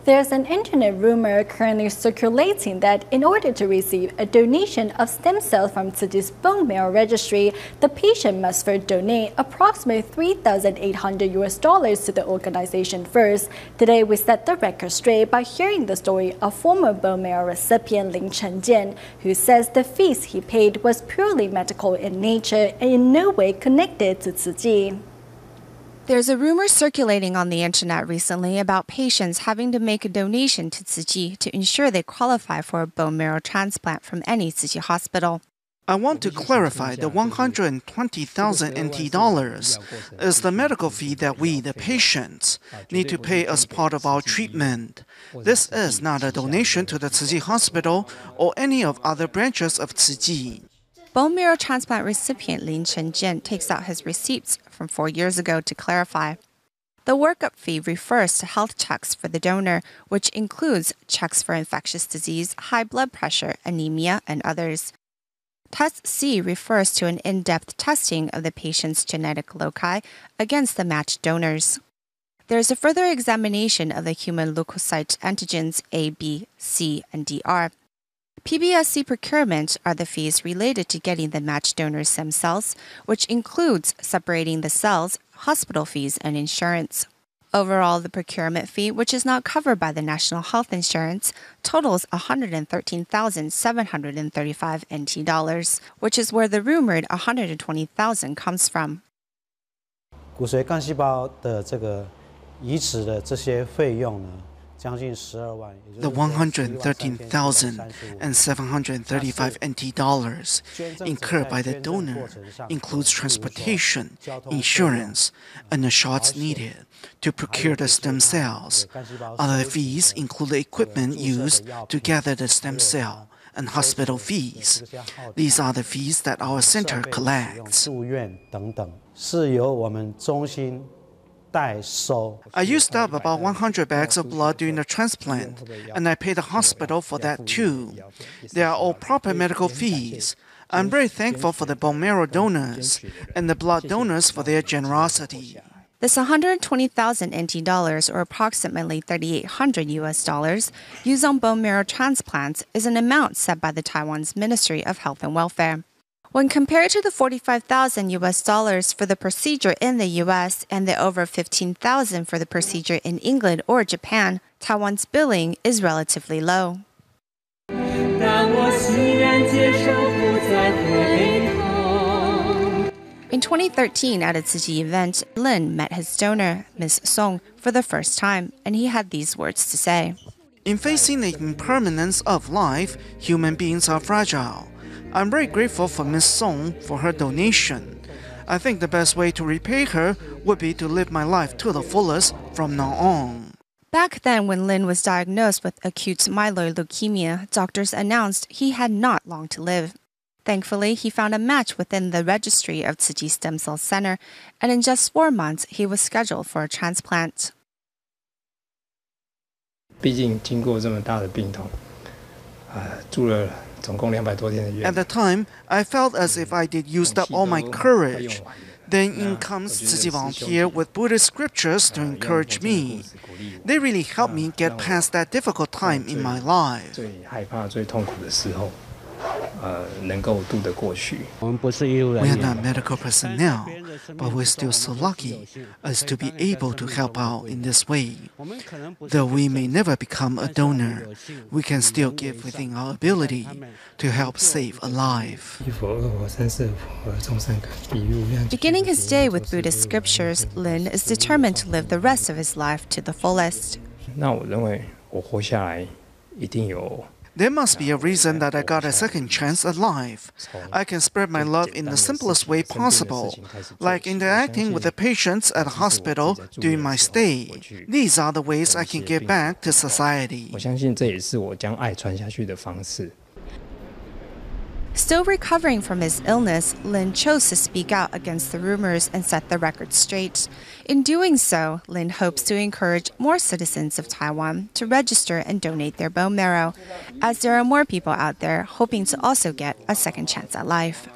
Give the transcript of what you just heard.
There's an internet rumor currently circulating that in order to receive a donation of stem cells from Tzu Chi's bone marrow registry, the patient must first donate approximately $3,800 to the organization first. Today, we set the record straight by hearing the story of former bone marrow recipient Lin Chenjian, who says the fees he paid was purely medical in nature and in no way connected to Tzu Chi. There's a rumor circulating on the internet recently about patients having to make a donation to Tzu Chi to ensure they qualify for a bone marrow transplant from any Tzu Chi hospital. I want to clarify the 120,000 NT dollars is the medical fee that we, the patients, need to pay as part of our treatment. This is not a donation to the Tzu Chi hospital or any of other branches of Tzu Chi. Bone marrow transplant recipient Lin Chenjian takes out his receipts from 4 years ago to clarify. The workup fee refers to health checks for the donor, which includes checks for infectious disease, high blood pressure, anemia, and others. Test C refers to an in-depth testing of the patient's genetic loci against the matched donors. There is a further examination of the human leukocyte antigens A, B, C, and DR. PBSC procurement are the fees related to getting the matched donor stem cells, which includes separating the cells, hospital fees, and insurance. Overall, the procurement fee, which is not covered by the National Health Insurance, totals 113,735 NT dollars, which is where the rumored 120,000 comes from. 骨髓干细胞的这个移植的这些费用呢？ The 113,735 NT dollars incurred by the donor includes transportation, insurance, and the shots needed to procure the stem cells. Other fees include the equipment used to gather the stem cell and hospital fees. These are the fees that our center collects. I used up about 100 bags of blood during the transplant, and I paid the hospital for that too. They are all proper medical fees. I'm very thankful for the bone marrow donors and the blood donors for their generosity. This 120,000 NT dollars, or approximately $3,800 US, used on bone marrow transplants is an amount set by the Taiwan's Ministry of Health and Welfare. When compared to the 45,000 US dollars for the procedure in the US and the over 15,000 for the procedure in England or Japan, Taiwan's billing is relatively low. In 2013, at a Tzu Chi event, Lin met his donor, Ms. Song, for the first time, and he had these words to say. In facing the impermanence of life, human beings are fragile. I'm very grateful for Ms. Song for her donation. I think the best way to repay her would be to live my life to the fullest from now on. Back then, when Lin was diagnosed with acute myeloid leukemia, doctors announced he had not long to live. Thankfully, he found a match within the registry of Tzu Chi Stem Cell Center, and in just 4 months, he was scheduled for a transplant. 毕竟经过这么大的病痛，住了 At the time, I felt as if I did used up all my courage. Then in comes Tzu Chi volunteer with Buddhist scriptures to encourage me. They really helped me get past that difficult time in my life. 最害怕、最痛苦的时候，能够度得过去。 We are not medical personnel, but we're still so lucky as to be able to help out in this way. Though we may never become a donor, we can still give within our ability to help save a life. Beginning his day with Buddhist scriptures, Lin is determined to live the rest of his life to the fullest. 那我认为我活下来一定有。 There must be a reason that I got a second chance at life. I can spread my love in the simplest way possible, like interacting with the patients at a hospital during my stay. These are the ways I can give back to society. 我相信这也是我将爱传下去的方式。 Still recovering from his illness, Lin chose to speak out against the rumors and set the record straight. In doing so, Lin hopes to encourage more citizens of Taiwan to register and donate their bone marrow, as there are more people out there hoping to also get a second chance at life.